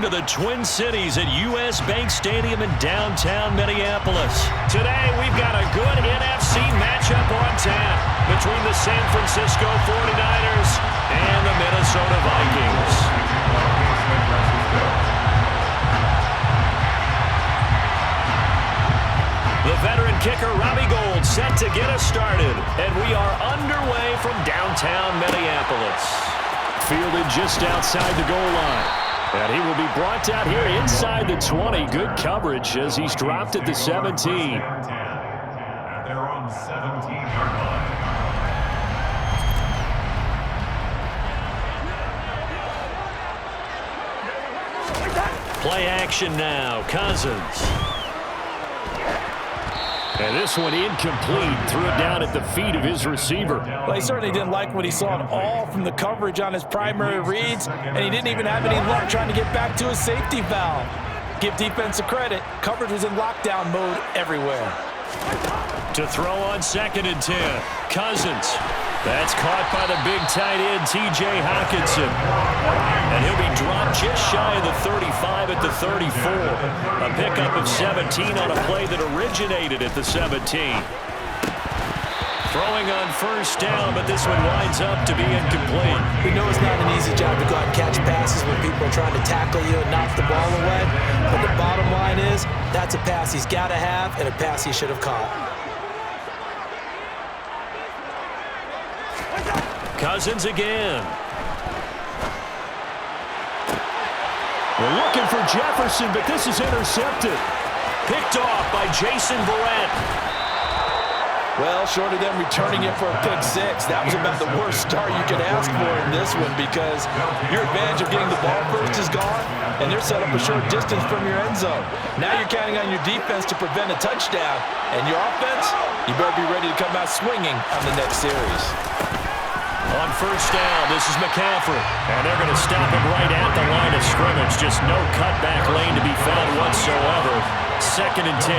to the Twin Cities at U.S. Bank Stadium in downtown Minneapolis. Today, we've got a good NFC matchup on tap between the San Francisco 49ers and the Minnesota Vikings. The veteran kicker, Robbie Gould, set to get us started. And we are underway from downtown Minneapolis. Fielded just outside the goal line. And he will be brought down here inside the 20. Good coverage as he's dropped at the 17. They're on the 17-yard line. Play action now. Cousins. And this one incomplete. Threw it down at the feet of his receiver. Well, he certainly didn't like what he saw at all from the coverage on his primary reads, and he didn't even have any luck trying to get back to his safety valve. Give defense a credit. Coverage was in lockdown mode everywhere. To throw on 2nd and 10. Cousins. That's caught by the big tight end, T.J. Hockenson. And he'll be dropped just shy of the 35 at the 34. A pickup of 17 on a play that originated at the 17. Throwing on 1st down, but this one winds up to be incomplete. We know it's not an easy job to go out and catch passes when people are trying to tackle you and knock the ball away. But the bottom line is, that's a pass he's got to have and a pass he should have caught. Cousins again. We're looking for Jefferson, but this is intercepted. Picked off by Jason Verrett. Well, short of them returning it for a pick 6, that was about the worst start you could ask for in this one because your advantage of getting the ball first is gone, and they're set up a short distance from your end zone. Now you're counting on your defense to prevent a touchdown, and your offense, you better be ready to come out swinging on the next series. On 1st down, this is McCaffrey. And they're going to stop him right at the line of scrimmage. Just no cutback lane to be found whatsoever. 2nd and 10.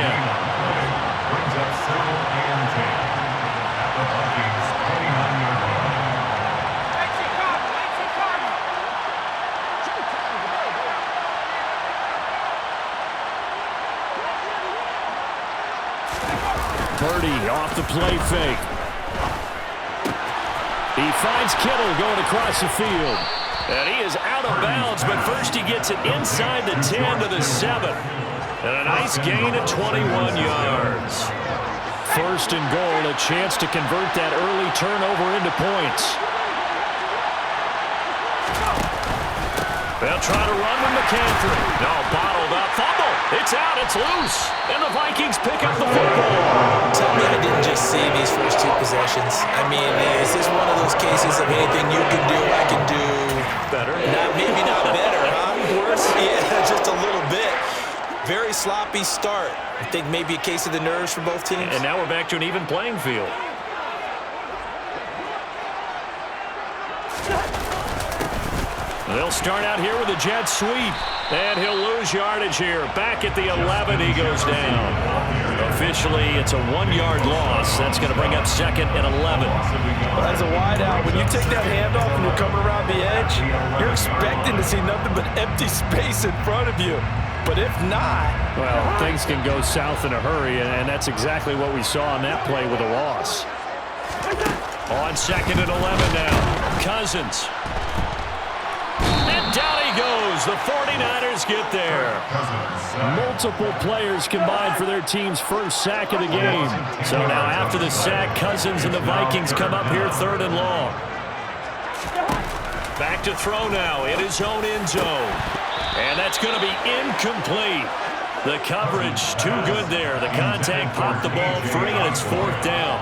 Brings up 2nd and 10. The Vikings, 29-yard line. Purdy off the play fake. He finds Kittle going across the field. And he is out of bounds, but first he gets it inside the 10 to the 7. And a nice gain of 21 yards. 1st and goal, a chance to convert that early turnover into points. They'll try to run with McCaffrey. No, bottled up. Fumble. It's out. It's loose. And the Vikings pick up the football. Tell me I didn't just see these first 2 possessions. I mean, is this one of those cases of anything you can do, I can do Better? maybe not better, huh? Worse? Yeah, just a little bit. Very sloppy start. I think maybe a case of the nerves for both teams. And now we're back to an even playing field. They'll start out here with a jet sweep. And he'll lose yardage here. Back at the 11, he goes down. Officially, it's a 1-yard loss. That's going to bring up 2nd and 11. Well, as a wideout, when you take that handoff and you're coming around the edge, you're expecting to see nothing but empty space in front of you. But if not... Well, things can go south in a hurry, and that's exactly what we saw on that play with a loss. On 2nd and 11 now. Cousins. And down he goes. The 49ers get there. Multiple players combined for their team's first sack of the game. So now after the sack, Cousins and the Vikings come up here 3rd and long. Back to throw now in his own end zone. And that's going to be incomplete. The coverage too good there. The contact popped the ball free, and it's 4th down.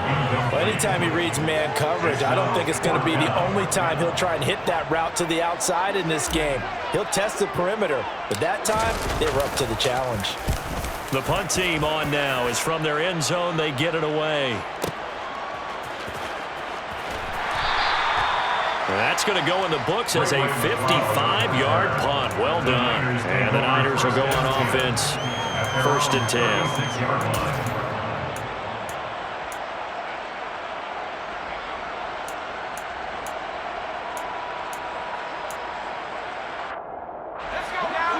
Well, anytime he reads man coverage, I don't think it's going to be the only time he'll try and hit that route to the outside in this game. He'll test the perimeter, but that time they were up to the challenge. The punt team on now is from their end zone. They get it away. That's going to go in the books as a 55-yard punt. Well done. And the Niners will go on offense. 1st and 10.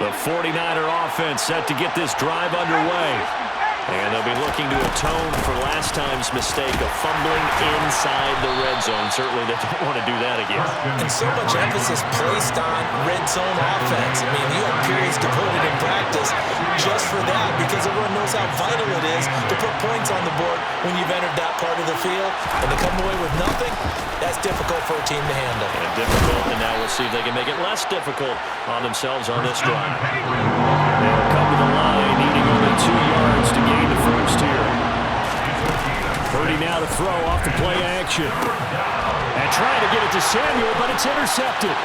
The 49er offense set to get this drive underway. And they'll be looking to atone for last time's mistake of fumbling inside the red zone. Certainly they don't want to do that again. And so much emphasis placed on red zone offense. I mean, you have periods devoted in practice just for that because everyone knows how vital it is to put points on the board when you've entered that part of the field. And to come away with nothing, that's difficult for a team to handle. And difficult, and now we'll see if they can make it less difficult on themselves on this drive. They'll come to the line, needing only 2 yards to gain the first here. Purdy now to throw off the play action. And trying to get it to Samuel, but it's intercepted.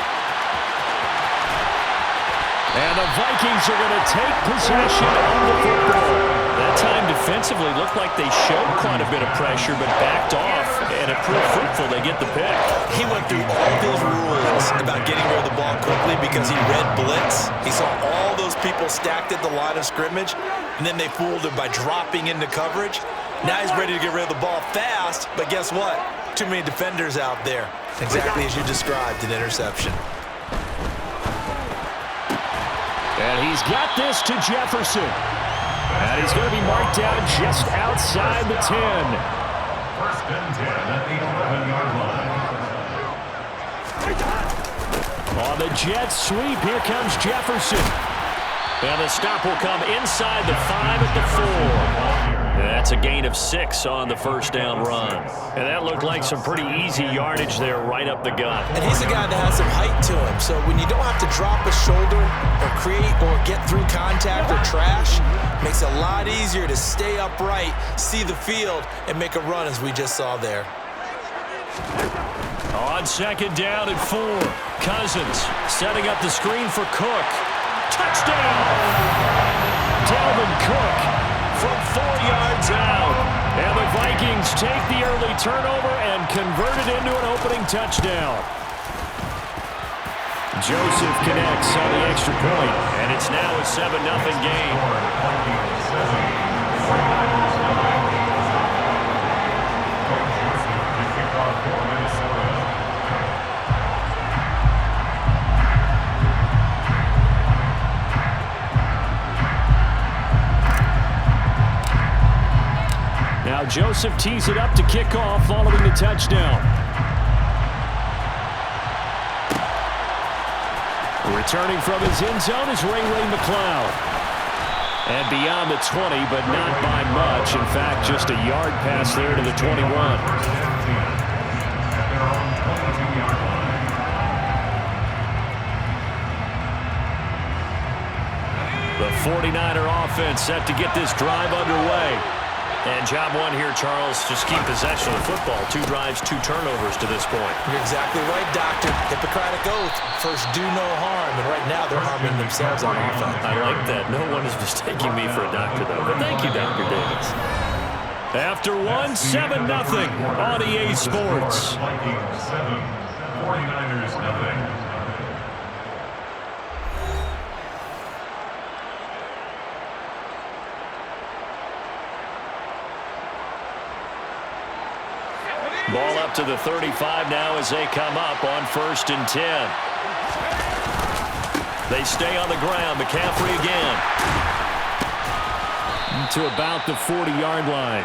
And the Vikings are going to take possession of the football. That time defensively looked like they showed quite a bit of pressure, but backed off, and it proved fruitful. They get the pick. He went through all his rules about getting rid of the ball quickly because he read blitz. He saw all those people stacked at the line of scrimmage, and then they fooled him by dropping into coverage. Now he's ready to get rid of the ball fast, but guess what? Too many defenders out there. Exactly as you described, an interception. And he's got this to Jefferson. And he's going to be marked down just outside the 10. First and 10 at the 11-yard line. On the jet sweep, here comes Jefferson. And the stop will come inside the 5 at the 4. That's a gain of 6 on the first down run. And that looked like some pretty easy yardage there right up the gut. And he's a guy that has some height to him. So when you don't have to drop a shoulder or create or get through contact or trash, makes it a lot easier to stay upright, see the field, and make a run as we just saw there. On second down and 4, Cousins setting up the screen for Cook. Touchdown! Dalvin Cook from 4 yards out. And the Vikings take the early turnover and convert it into an opening touchdown. Joseph connects on the extra point, and it's now a 7-0 game. Now Joseph tees it up to kick off following the touchdown. Returning from his end zone is Ray McLeod. And beyond the 20, but not by much. In fact, just a yard pass there to the 21. The 49er offense set to get this drive underway. And job one here, Charles, just keep possession of the football. 2 drives, 2 turnovers to this point. You're exactly right, Doctor. Hippocratic oath. First, do no harm. And right now, they're harming themselves on offense. I like that. No one is mistaking me for a doctor, though. But thank you, Dr. Davis. After 7-0 on EA Sports. Vikings 7, 49ers nothing. Ball up to the 35 now as they come up on 1st and 10. They stay on the ground. McCaffrey again. To about the 40-yard line.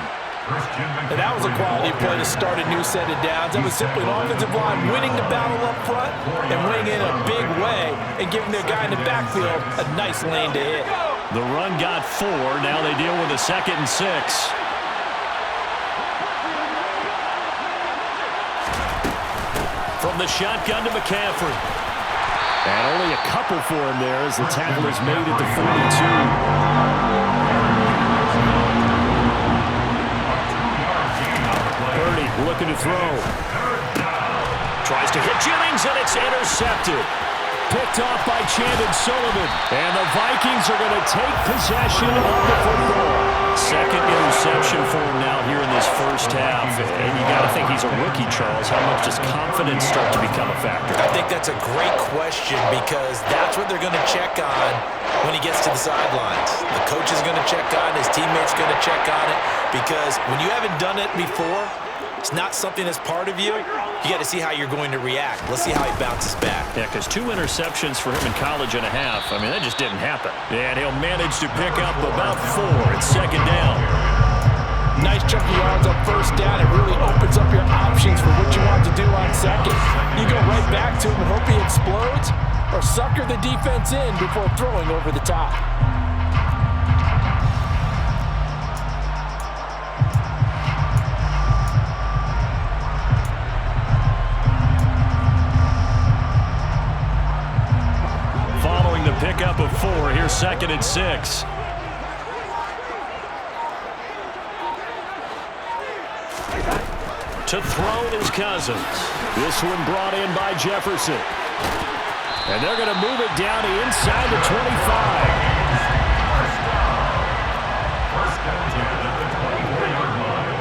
And that was a quality play to start a new set of downs. That was simply an offensive line winning the battle up front and winning in a big way and giving their guy in the backfield a nice lane to hit. The run got 4. Now they deal with a 2nd and 6. From the shotgun to McCaffrey. And only a couple for him there as the tackle is made at the 42. Purdy looking to throw. Tries to hit Jennings, and it's intercepted. Picked off by Chandon Sullivan. And the Vikings are going to take possession of the football. 2nd interception for him now here in this first half. And you got to think he's a rookie, Charles. How much does confidence start to become a factor? I think that's a great question because that's what they're going to check on when he gets to the sidelines. The coach is going to check on it. His teammates going to check on it because when you haven't done it before, it's not something that's part of you, you got to see how you're going to react. Let's see how he bounces back. Yeah, because 2 interceptions for him in college and a half. I mean, that just didn't happen. And he'll manage to pick up about 4 at second down. Nice chunk of yards on first down. It really opens up your options for what you want to do on second. You go right back to him and hope he explodes, or sucker the defense in before throwing over the top. Following the pickup of 4, here's 2nd and 6. To throw is Cousins. This one brought in by Jefferson. And they're going to move it down to inside the 25. First down 10 at the 24-yard line.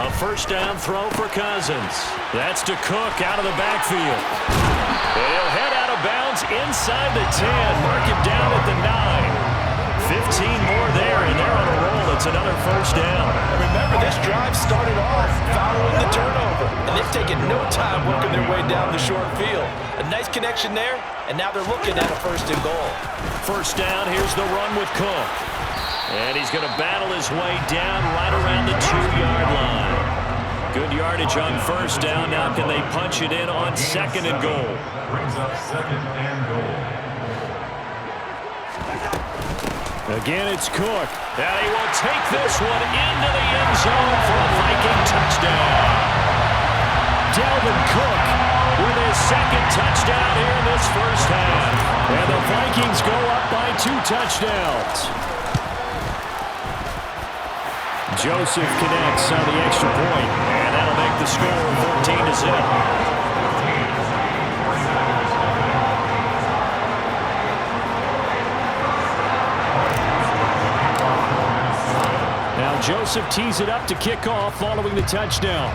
A first down throw for Cousins. That's to Cook out of the backfield. And he'll head out of bounds inside the 10. Mark him down at the 9. 15 more there, and they're on a roll. It's another first down. And remember, this drive started off following the turnover, and they've taken no time working their way down the short field. A nice connection there, and now they're looking at a 1st and goal. First down, here's the run with Cook. And he's going to battle his way down right around the 2-yard line. Good yardage on first down. Now can they punch it in on 2nd and goal? Brings up 2nd and goal. Again, it's Cook. And he will take this one into the end zone for a Viking touchdown. Dalvin Cook with his 2nd touchdown here in this first half. And the Vikings go up by 2 touchdowns. Joseph connects on the extra point, and that'll make the score 14-0. Joseph tees it up to kick off following the touchdown.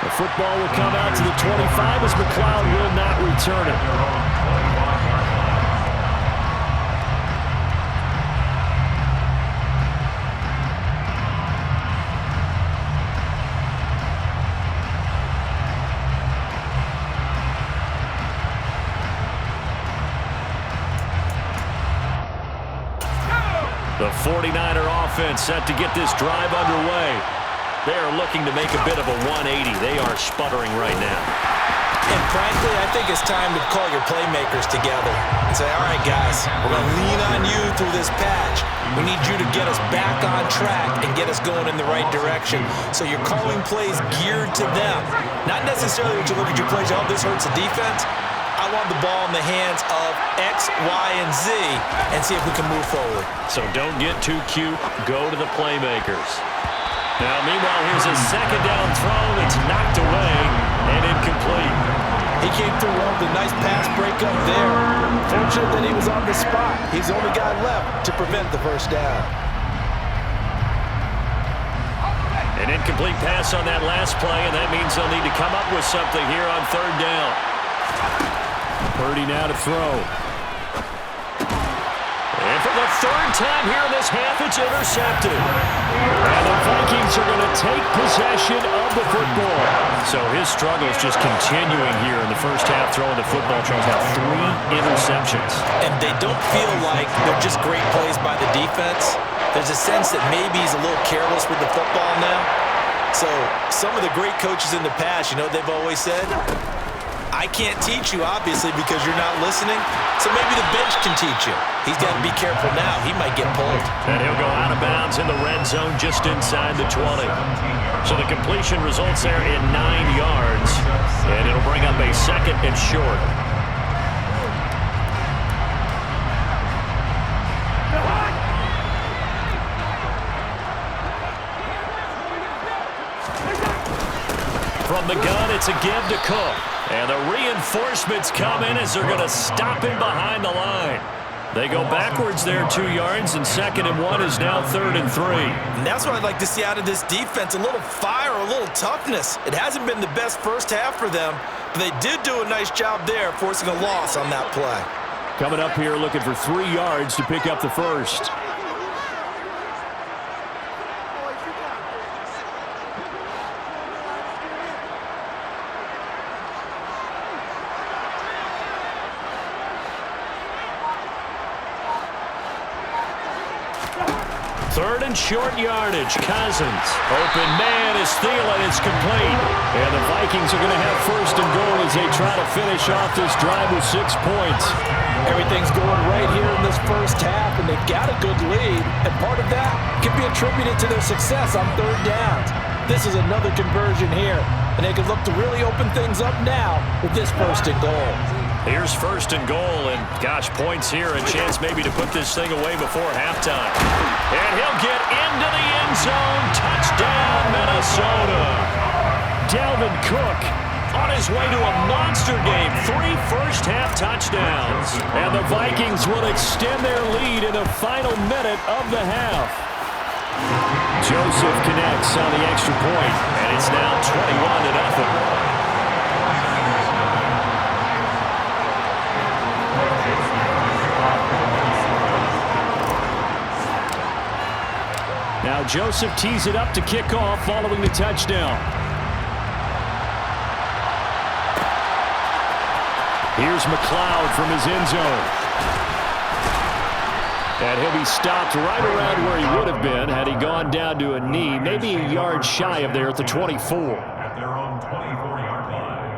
The football will come out to the 25 as McLeod will not return it. The 49er offense set to get this drive underway. They are looking to make a bit of a 180. They are sputtering right now. And frankly, I think it's time to call your playmakers together and say, all right, guys, we're going to lean on you through this patch. We need you to get us back on track and get us going in the right direction. So you're calling plays geared to them. Not necessarily when you look at your plays, oh, this hurts the defense. I want the ball in the hands of X, Y, and Z and see if we can move forward. So don't get too cute. Go to the playmakers. Now, meanwhile, here's a 2nd down throw that's knocked away and incomplete. He came through well with a nice pass breakup there. Fortunate that he was on the spot. He's the only guy left to prevent the first down. An incomplete pass on that last play, and that means they'll need to come up with something here on 3rd down. Purdy now to throw. And for the 3rd time here in this half, it's intercepted. And the Vikings are going to take possession of the football. So his struggle is just continuing here in the first half, throwing the football. Charles got 3 interceptions. And they don't feel like they're just great plays by the defense. There's a sense that maybe he's a little careless with the football now. So some of the great coaches in the past, you know what they've always said? I can't teach you, obviously, because you're not listening. So maybe the bench can teach you. He's got to be careful now. He might get pulled. And he'll go out of bounds in the red zone just inside the 20. So the completion results there in 9 yards. And it'll bring up a 2nd and short. From the gun, it's a give to Cook. And the reinforcements come in as they're going to stop him behind the line. They go backwards there 2 yards, and 2nd and 1 is now 3rd and 3. And that's what I'd like to see out of this defense, a little fire, a little toughness. It hasn't been the best first half for them, but they did do a nice job there forcing a loss on that play. Coming up here looking for 3 yards to pick up the first. Third and short yardage. Cousins. Open man is Thielen. It's complete. And the Vikings are going to have first and goal as they try to finish off this drive with 6 points. Everything's going right here in this first half, and they've got a good lead. And part of that can be attributed to their success on third downs. This is another conversion here, and they can look to really open things up now with this first and goal. Here's first and goal, and gosh, points here. A chance maybe to put this thing away before halftime. And he'll get into the end zone. Touchdown, Minnesota. Dalvin Cook on his way to a monster game. 3 first-half touchdowns. And the Vikings will extend their lead in the final minute of the half. Joseph connects on the extra point, and it's now 21-0. Now Joseph tees it up to kick off following the touchdown. Here's McLeod from his end zone. And he'll be stopped right around where he would have been had he gone down to a knee, maybe a yard shy of there at the 24. At their own 24-yard line.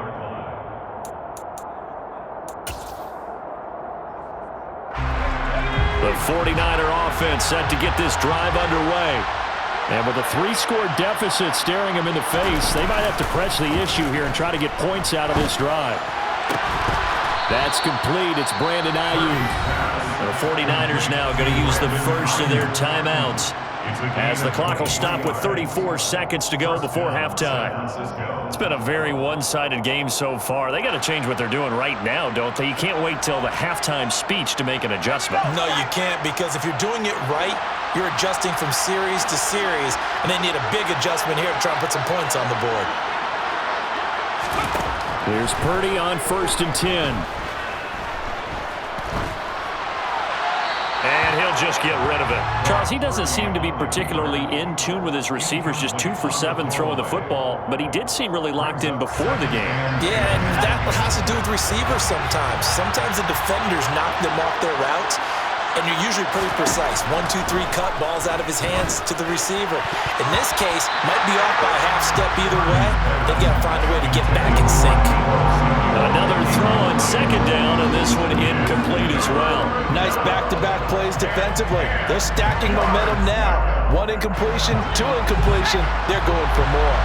The 49er offense set to get this drive underway. And with a 3-score deficit staring them in the face, they might have to press the issue here and try to get points out of this drive. That's complete. It's Brandon Ayuk. The 49ers now going to use the first of their timeouts as the clock will stop with 34 seconds to go before halftime. It's been a very one-sided game so far. They got to change what they're doing right now, don't they? You can't wait till the halftime speech to make an adjustment. No, you can't, because if you're doing it right, you're adjusting from series to series, and they need a big adjustment here to try and put some points on the board. Here's Purdy on 1st and 10. And he'll just get rid of it. Charles, he doesn't seem to be particularly in tune with his receivers, just 2 for 7 throwing the football, but he did seem really locked in before the game. Yeah, and that has to do with receivers sometimes. Sometimes the defenders knock them off their routes, and you're usually pretty precise. 1, 2, 3 cut, balls out of his hands to the receiver. In this case, might be off by a half step either way. They've got to find a way to get back in sync. Another throw on 2nd down, and this one incomplete as well. Nice back-to-back plays defensively. They're stacking momentum now. 1 incompletion, 2 incompletion. They're going for more.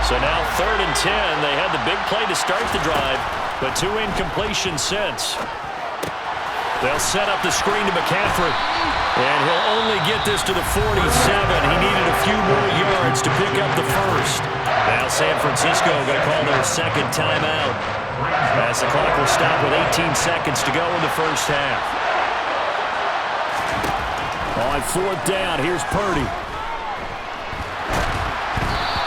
So now 3rd and 10. They had the big play to start the drive, but 2 incompletions since. They'll set up the screen to McCaffrey. And he'll only get this to the 47. He needed a few more yards to pick up the first. Now San Francisco going to call their 2nd timeout, as the clock will stop with 18 seconds to go in the first half. On 4th down, here's Purdy.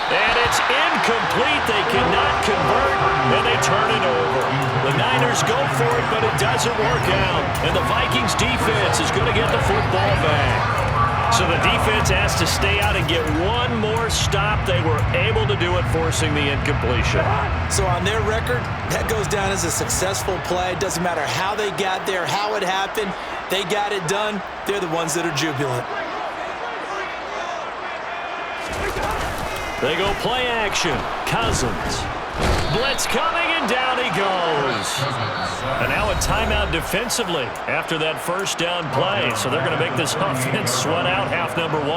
And it's incomplete. They cannot convert, and they turn it over. The Niners go for it, but it doesn't work out. And the Vikings defense is going to get the football back. So the defense has to stay out and get one more stop. They were able to do it, forcing the incompletion. So on their record, that goes down as a successful play. Doesn't matter how they got there, how it happened. They got it done. They're the ones that are jubilant. They go play action. Cousins. Blitz coming, and down he goes. And now a timeout defensively after that 1st down play. So they're going to make this offense sweat out half number 1.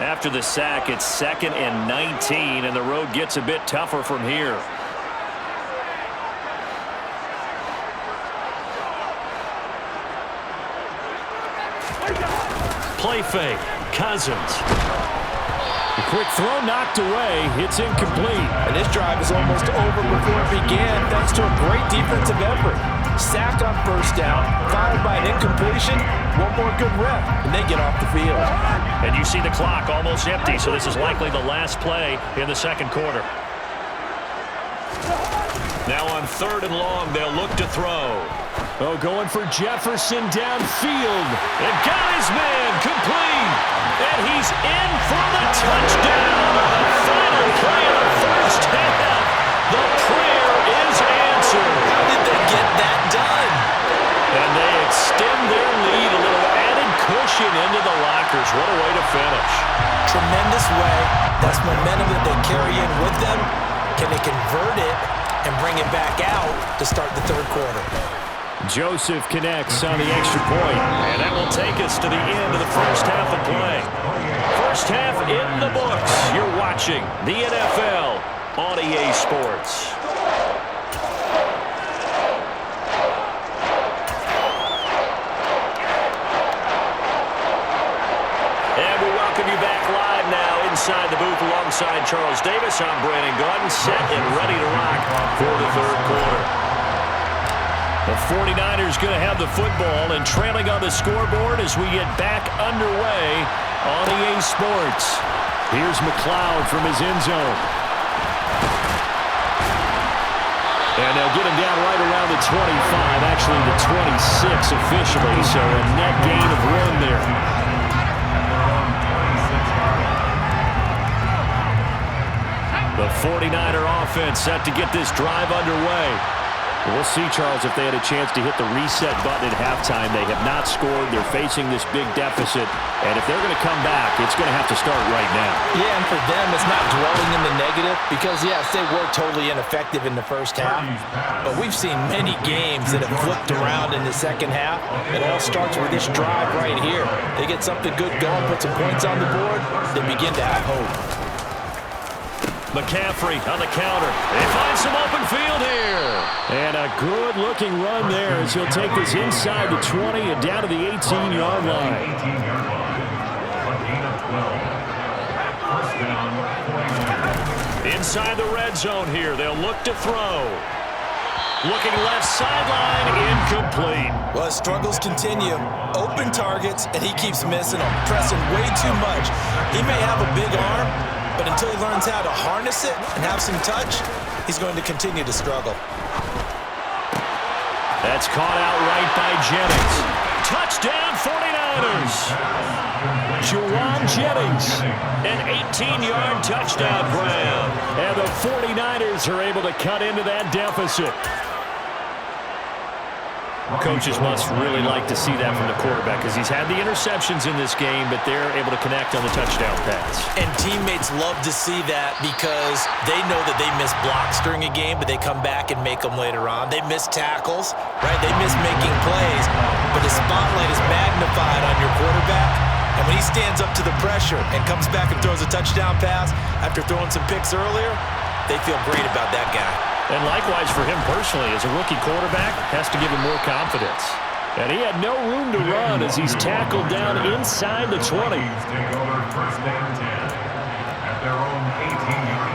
After the sack, it's 2nd and 19, and the road gets a bit tougher from here. Play fake. Cousins. The quick throw knocked away. It's incomplete. And this drive is almost over before it began, thanks to a great defensive effort. Sack on 1st down, followed by an incompletion. One more good rep, and they get off the field. And you see the clock almost empty, so this is likely the last play in the 2nd quarter. Now on 3rd and long, they'll look to throw. Oh, going for Jefferson downfield. And got his man complete. And he's in for the touchdown on the final play of the first half. The prayer is answered. How did they get that done? And they extend their lead, a little added cushion into the lockers. What a way to finish. Tremendous way. That's momentum that they carry in with them. Can they convert it and bring it back out to start the third quarter? Joseph connects on the extra point, and that will take us to the end of the first half of play. First half in the books. You're watching the NFL on EA Sports. And we welcome you back live now inside the booth alongside Charles Davis. I'm Brandon Gaudin, set and ready to rock for the third quarter. The 49ers going to have the football and trailing on the scoreboard as we get back underway on EA Sports. Here's McLeod from his end zone. And they'll get him down right around the 25, actually the 26 officially, so a net gain of 1 there. The 49er offense set to get this drive underway. We'll see, Charles, if they had a chance to hit the reset button at halftime. They have not scored. They're facing this big deficit. And if they're going to come back, it's going to have to start right now. Yeah, and for them, it's not dwelling in the negative because, yes, they were totally ineffective in the first half. But we've seen many games that have flipped around in the second half. It all starts with this drive right here. They get something good going, put some points on the board, they begin to have hope. McCaffrey on the counter. They find some open field here. And a good-looking run there as he'll take this inside the 20 and down to the 18-yard line. Inside the red zone here. They'll look to throw. Looking left sideline, incomplete. Well, his struggles continue. Open targets, and he keeps missing them, pressing way too much. He may have a big arm, but until he learns how to harness it and have some touch, he's going to continue to struggle. That's caught out right by Jennings. Touchdown 49ers. Juwan Jennings, an 18-yard touchdown grab. And the 49ers are able to cut into that deficit. Coaches must really like to see that from the quarterback because he's had the interceptions in this game, but they're able to connect on the touchdown pass. And teammates love to see that because they know that they miss blocks during a game, but they come back and make them later on. They miss tackles, right? They miss making plays, but the spotlight is magnified on your quarterback. And when he stands up to the pressure and comes back and throws a touchdown pass after throwing some picks earlier, they feel great about that guy. And likewise for him personally, as a rookie quarterback, has to give him more confidence. And he had no room to run as he's tackled down inside the 20. Take over first and 10 at their own 18-yard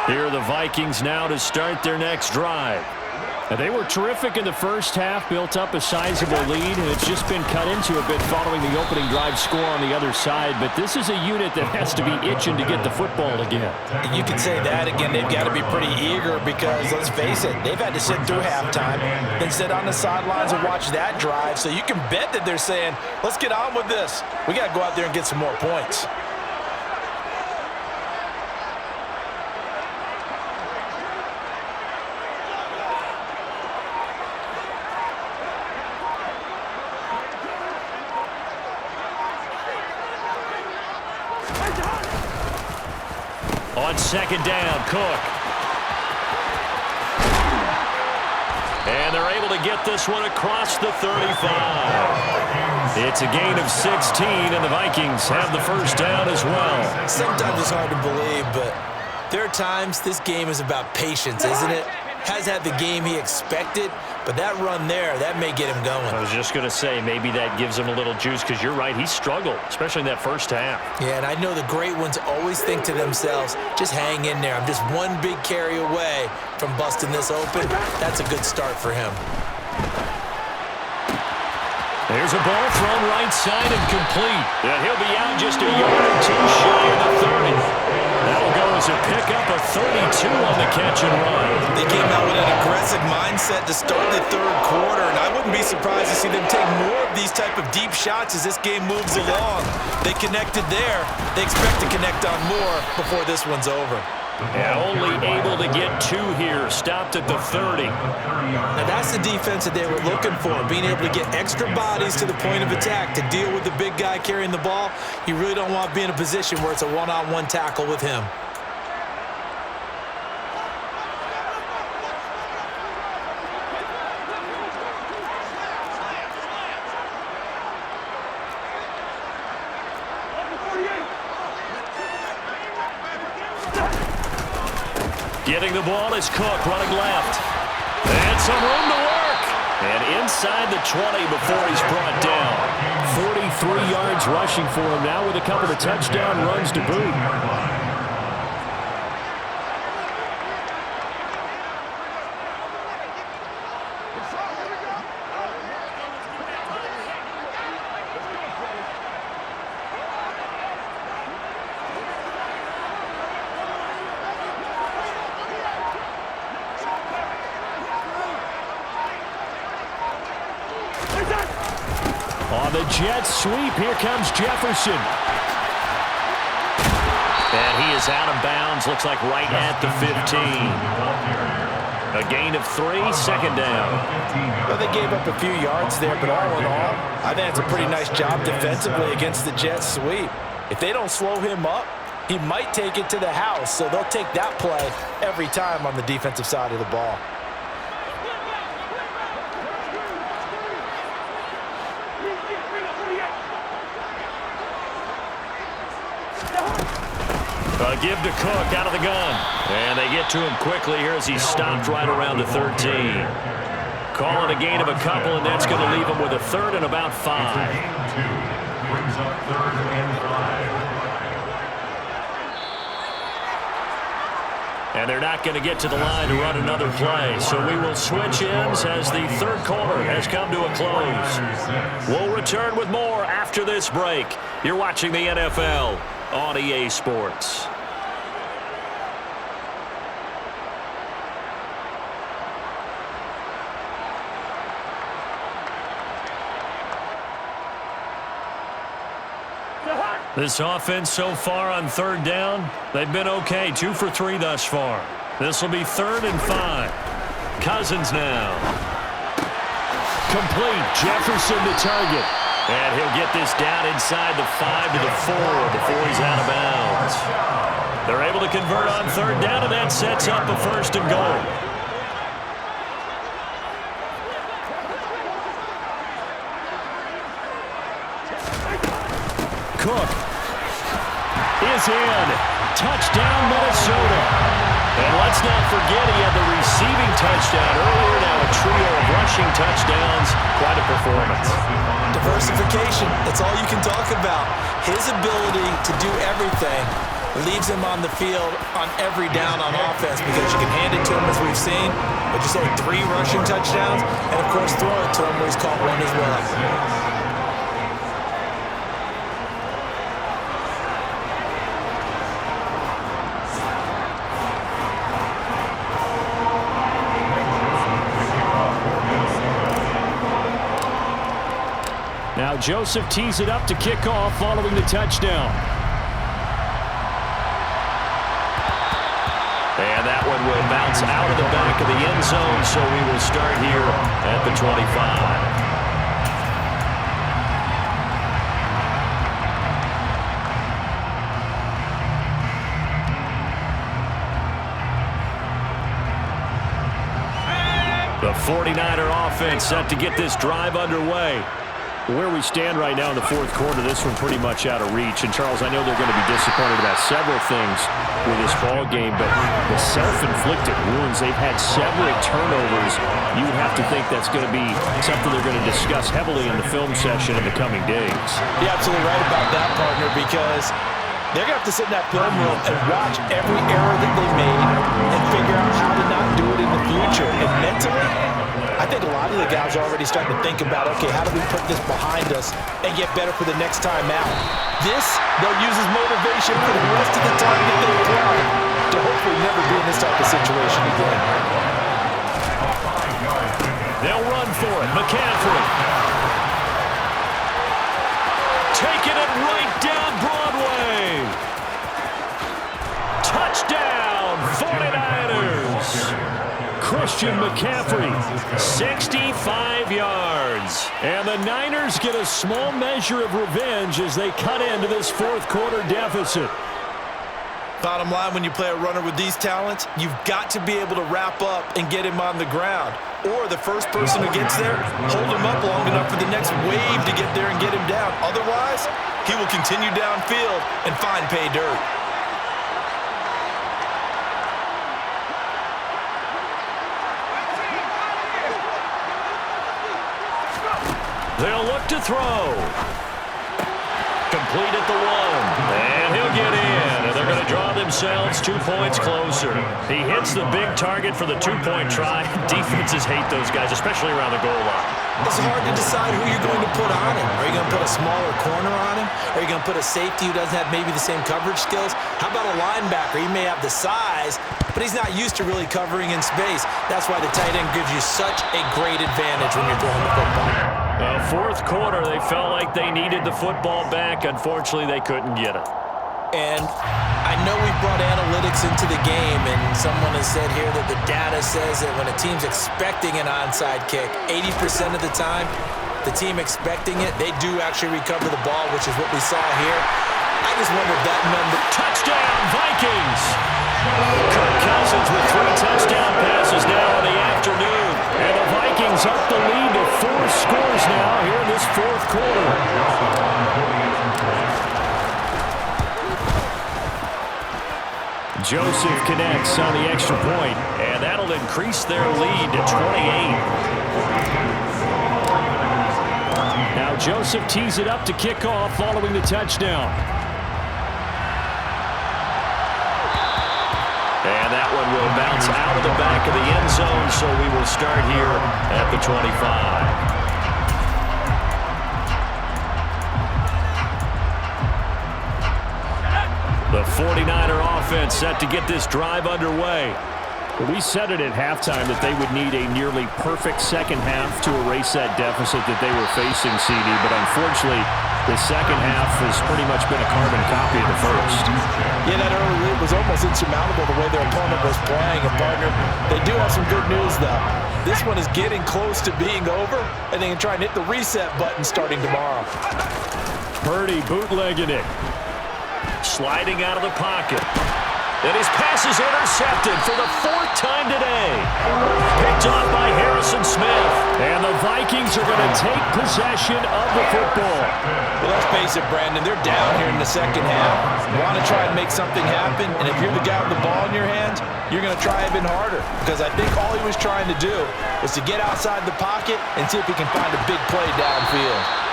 line. Here are the Vikings now to start their next drive. And they were terrific in the first half, built up a sizable lead, and it's just been cut into a bit following the opening drive score on the other side. But this is a unit that has to be itching to get the football again. You can say that again. They've got to be pretty eager because, let's face it, they've had to sit through halftime, then sit on the sidelines and watch that drive. So you can bet that they're saying, let's get on with this. We got to go out there and get some more points. On second down, Cook. And they're able to get this one across the 35. It's a gain of 16, and the Vikings have the first down as well. Sometimes it's hard to believe, but there are times this game is about patience, isn't it? Has had the game he expected, but that run there, that may get him going. I was just going to say, maybe that gives him a little juice because you're right, he struggled, especially in that first half. Yeah, and I know the great ones always think to themselves, just hang in there. I'm just one big carry away from busting this open. That's a good start for him. There's a ball thrown right side and complete. And he'll be out just a yard or two shy of the 30. That'll go as a pickup of 32 on the catch and run. The set to start the third quarter, and I wouldn't be surprised to see them take more of these type of deep shots as this game moves along. They connected there. They expect to connect on more before this one's over. Yeah, only able to get 2 here. Stopped at the 30. Now that's the defense that they were looking for, being able to get extra bodies to the point of attack to deal with the big guy carrying the ball. You really don't want to be in a position where it's a one-on-one tackle with him. Getting the ball is Cook, running left. And some room to work. And inside the 20 before he's brought down. 43 yards rushing for him now with a couple of touchdown runs to boot. On the jet sweep, here comes Jefferson. And he is out of bounds, looks like right at the 15. A gain of 3, second down. Well, they gave up a few yards there, but all in all, I think it's a pretty nice job defensively against the jet sweep. If they don't slow him up, he might take it to the house, so they'll take that play every time on the defensive side of the ball. A give to Cook out of the gun. And they get to him quickly here as he's stopped right around the 13. Calling a gain of a couple, and that's going to leave him with a third and about 5. Brings up 3rd and 5. And they're not going to get to the line to run another play. So we will switch ends as the third quarter has come to a close. We'll return with more after this break. You're watching the NFL on EA Sports. This offense so far on third down, they've been okay. 2 for 3 thus far. This will be 3rd and 5. Cousins now. Complete. Jefferson to target. And he'll get this down inside the 5 to the 4 before he's out of bounds. They're able to convert on third down, and that sets up a 1st and goal. Cook is in. Touchdown, Minnesota. And let's not forget he had the receiving touchdown earlier. Now a trio of rushing touchdowns. Quite a performance. Diversification, that's all you can talk about. His ability to do everything leaves him on the field on every down on offense because you can hand it to him as we've seen, but just only 3 rushing touchdowns, and of course throw it to him where he's caught one as well. Now Joseph tees it up to kick off following the touchdown. And that one will bounce out of the back of the end zone, so we will start here at the 25. The 49er offense set to get this drive underway. Where we stand right now in the fourth quarter, this one pretty much out of reach. And, Charles, I know they're going to be disappointed about several things with this ball game, but the self-inflicted wounds, they've had several turnovers. You would have to think that's going to be something they're going to discuss heavily in the film session in the coming days. You're absolutely right about that, partner, because they're going to have to sit in that film room and watch every error that they made and figure out how to not do it in the future. And mentally, I think a lot of the guys are already starting to think about, okay, how do we put this behind us and get better for the next time out? This, they'll use as motivation for the rest of the time that they play to hopefully never be in this type of situation again. They'll run for it. McCaffrey. Taking it right down Broadway. Touchdown, 49ers. Christian McCaffrey, 65 yards. And the Niners get a small measure of revenge as they cut into this fourth quarter deficit. Bottom line, when you play a runner with these talents, you've got to be able to wrap up and get him on the ground. Or the first person who gets there, hold him up long enough for the next wave to get there and get him down. Otherwise, he will continue downfield and find pay dirt. They'll look to throw. Complete at the 1. And he'll get in. And they're going to draw themselves 2 points closer. He hits the big target for the two-point try. Defenses hate those guys, especially around the goal line. It's hard to decide who you're going to put on him. Are you going to put a smaller corner on him? Are you going to put a safety who doesn't have maybe the same coverage skills? How about a linebacker? He may have the size, but he's not used to really covering in space. That's why the tight end gives you such a great advantage when you're throwing the football. Fourth quarter, they felt like they needed the football back. Unfortunately, they couldn't get it. And I know we've brought analytics into the game, and someone has said here that the data says that when a team's expecting an onside kick, 80% of the time, the team expecting it, they do actually recover the ball, which is what we saw here. I just wonder if that number... Touchdown, Vikings! Kirk Cousins with 3 touchdown passes now in the afternoon. And the Vikings up the lead to 4 scores now here in this fourth quarter. Joseph connects on the extra point, and that'll increase their lead to 28. Now Joseph tees it up to kick off following the touchdown. And that one will bounce out of the back of the end zone, so we will start here at the 25. The 49er offense set to get this drive underway. We said it at halftime that they would need a nearly perfect second half to erase that deficit that they were facing, CD, but unfortunately, the second half has pretty much been a carbon copy of the first. Yeah, that early lead was almost insurmountable the way their opponent was playing. And, partner, they do have some good news, though. This one is getting close to being over, and they can try and hit the reset button starting tomorrow. Purdy bootlegging it. Sliding out of the pocket. And his pass is intercepted for the 4th time today. Picked off by Harrison Smith. And the Vikings are going to take possession of the football. Well, let's face it, Brandon. They're down here in the second half. You want to try and make something happen. And if you're the guy with the ball in your hands, you're going to try even harder. Because I think all he was trying to do was to get outside the pocket and see if he can find a big play downfield.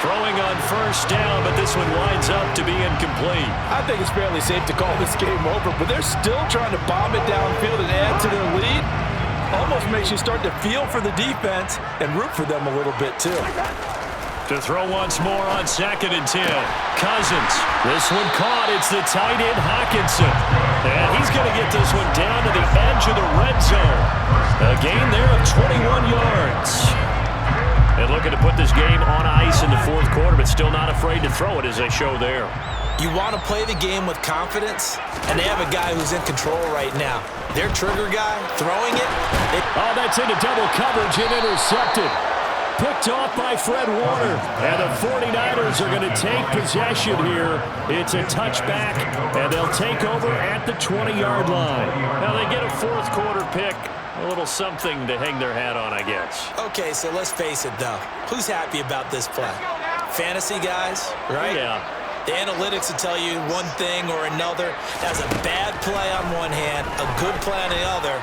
Throwing on first down, but this one winds up to be incomplete. I think it's fairly safe to call this game over, but they're still trying to bomb it downfield and add to their lead. Almost makes you start to feel for the defense and root for them a little bit, too. To throw once more on 2nd and 10. Cousins. This one caught. It's the tight end, Hockenson. And he's going to get this one down to the edge of the red zone. A gain there of 21 yards. And looking to put this game on ice in the fourth quarter, but still not afraid to throw it as they show there. You want to play the game with confidence, and they have a guy who's in control right now. Their trigger guy, throwing it. Oh, that's into double coverage and intercepted. Picked off by Fred Warner. And the 49ers are going to take possession here. It's a touchback, and they'll take over at the 20-yard line. Now they get a fourth quarter pick. A little something to hang their hat on, I guess. Okay, so let's face it, though. Who's happy about this play? Fantasy guys, right? Yeah. The analytics will tell you one thing or another. That's a bad play on one hand, a good play on the other,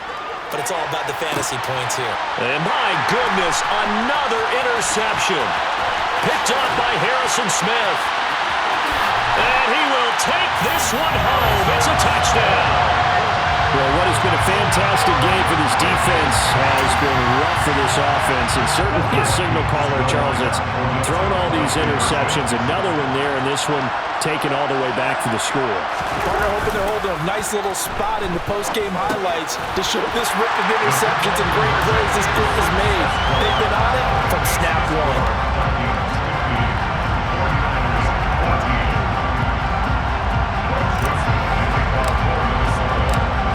but it's all about the fantasy points here. And my goodness, another interception. Picked off by Harrison Smith. And he will take this one home. It's a touchdown. Well, what has been a fantastic game for this defense. Has been rough for this offense, and certainly a signal caller, Charles, that's thrown all these interceptions. Another one there, and this one taken all the way back for the score. Partner hoping they're holding a nice little spot in the post-game highlights to show this rip of interceptions and great plays this group has made. They've been on it from snap one.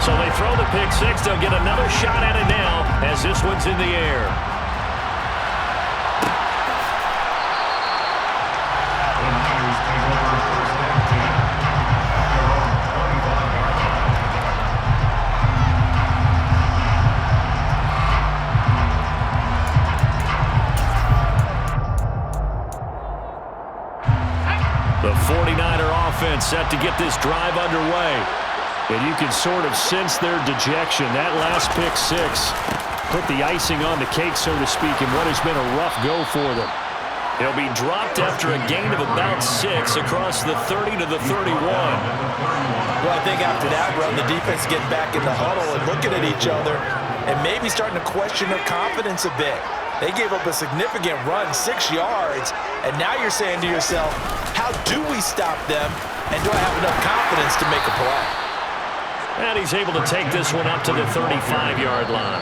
So they throw the pick six. They'll get another shot at it now as this one's in the air. The 49er offense set to get this drive underway. And you can sort of sense their dejection. That last pick six put the icing on the cake, so to speak, in what has been a rough go for them. He'll be dropped after a gain of about 6 across the 30 to the 31. Well, I think after that run, the defense getting back in the huddle and looking at each other and maybe starting to question their confidence a bit. They gave up a significant run, 6 yards, and now you're saying to yourself, how do we stop them, and do I have enough confidence to make a play? And he's able to take this one up to the 35-yard line.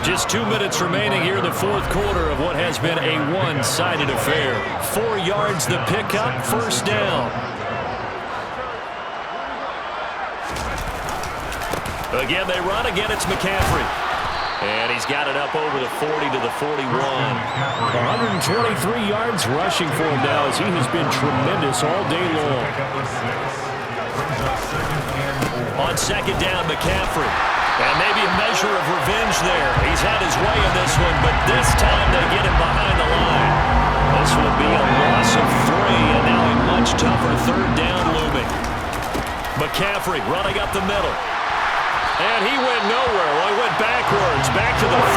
Just 2 minutes remaining here in the fourth quarter of what has been a one-sided affair. 4 yards the pickup, first down. Again, they run. Again, it's McCaffrey. And he's got it up over the 40 to the 41. 123 yards rushing for him now as he has been tremendous all day long. On second down, McCaffrey. And maybe a measure of revenge there. He's had his way in this one, but this time they get him behind the line. This will be a loss of 3, and now a much tougher third down looming. McCaffrey running up the middle. And he went nowhere. Well, he went backwards, back to the 33.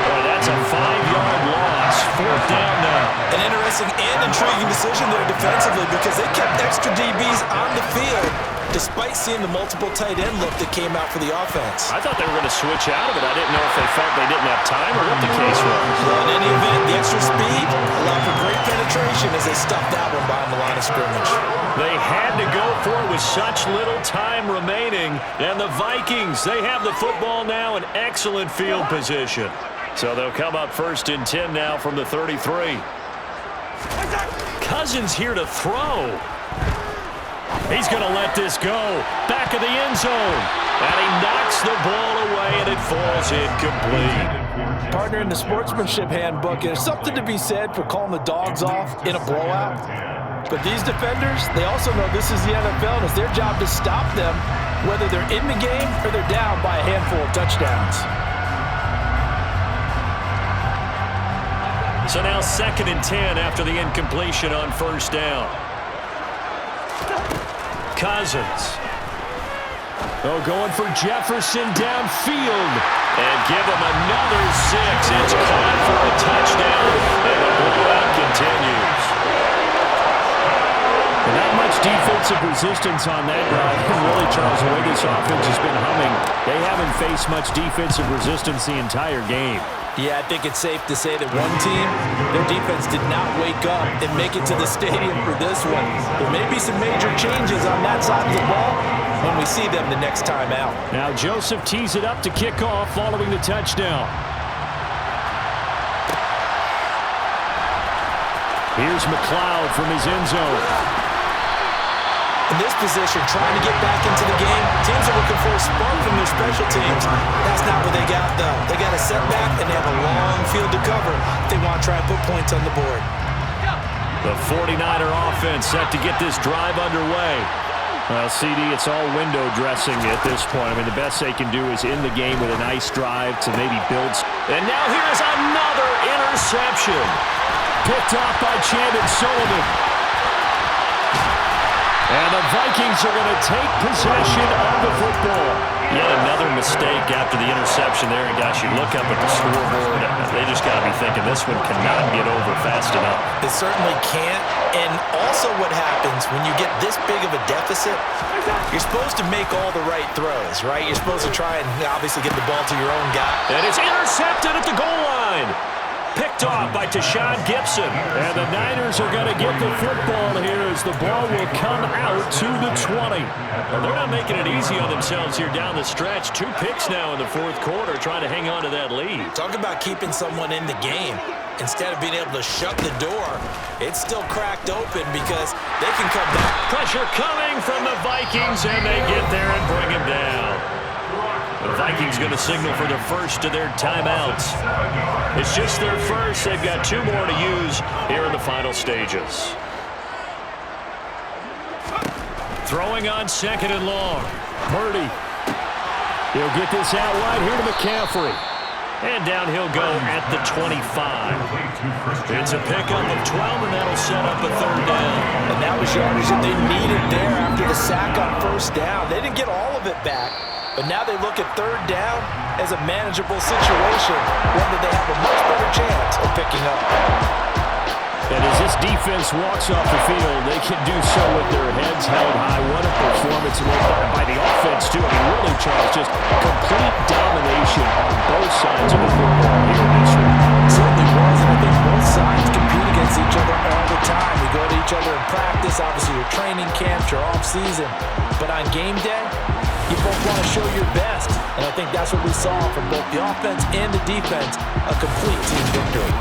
Boy, that's a 5-yard loss. Fourth down now. An interesting and intriguing decision there defensively because they kept extra DBs on the field despite seeing the multiple tight end look that came out for the offense. I thought they were going to switch out of it. I didn't know if they felt they didn't have time or what the case was. Well, in any event, the extra speed allowed for great penetration as they stuffed that one behind the line of scrimmage. They had to go for it with such little time remaining. And the Vikings, they have the football now in excellent field position. So they'll come up first and 10 now from the 33. Cousins here to throw. He's going to let this go. Back of the end zone. And he knocks the ball away, and it falls incomplete. Partner, in the sportsmanship handbook, there's something to be said for calling the dogs off in a blowout. But these defenders, they also know this is the NFL, and it's their job to stop them, whether they're in the game or they're down by a handful of touchdowns. So now second and 10 after the incompletion on first down. Cousins. Oh, going for Jefferson downfield. And give him another 6. It's caught for a touchdown. And the blowout continues. And not much defensive resistance on that drive. And really, Charles, the way this offense has been humming, they haven't faced much defensive resistance the entire game. Yeah, I think it's safe to say that one team, their defense did not wake up and make it to the stadium for this one. There may be some major changes on that side of the ball when we see them the next time out. Now Joseph tees it up to kick off following the touchdown. Here's McLeod from his end zone. In this position, trying to get back into the game, teams are looking for a spark from their special teams. That's not what they got, though. They got a setback, and they have a long field to cover if they want to try and put points on the board. The 49er offense set to get this drive underway. Well, CD, it's all window dressing at this point. I mean, the best they can do is in the game with a nice drive to maybe build. And now here's another interception. Picked off by Chandon Sullivan. And the Vikings are going to take possession of the football. Yet another mistake after the interception there. And, gosh, you look up at the scoreboard, they just got to be thinking this one cannot get over fast enough. It certainly can't. And also what happens when you get this big of a deficit, you're supposed to make all the right throws, right? You're supposed to try and obviously get the ball to your own guy. And it's intercepted at the goal line. Picked off by Tashawn Gibson. And the Niners are going to get the football here as the ball will come out to the 20. Well, they're not making it easy on themselves here down the stretch. 2 picks now in the fourth quarter trying to hang on to that lead. Talk about keeping someone in the game. Instead of being able to shut the door, it's still cracked open because they can come back. Pressure coming from the Vikings, and they get there and bring him down. The Vikings going to signal for the first of their timeouts. It's just their first. They've got 2 more to use here in the final stages. Throwing on 2nd and long. Purdy. He'll get this out wide here to McCaffrey. And down he'll go at the 25. It's a pickup of 12, and that'll set up a 3rd down. And that was yardage that they needed there after the sack on 1st down. They didn't get all of it back, but now they look at 3rd down as a manageable situation, one that they have a much better chance of picking up. And as this defense walks off the field, they can do so with their heads held high. What a performance by the offense, too. I mean, really, Charles, just complete domination on both sides of the football here in this one. It certainly was, and I think both sides compete against each other all the time. We go to each other in practice, obviously your training camps, your off-season. But on game day, you both want to show your best. And I think that's what we saw from both the offense and the defense, a complete team victory.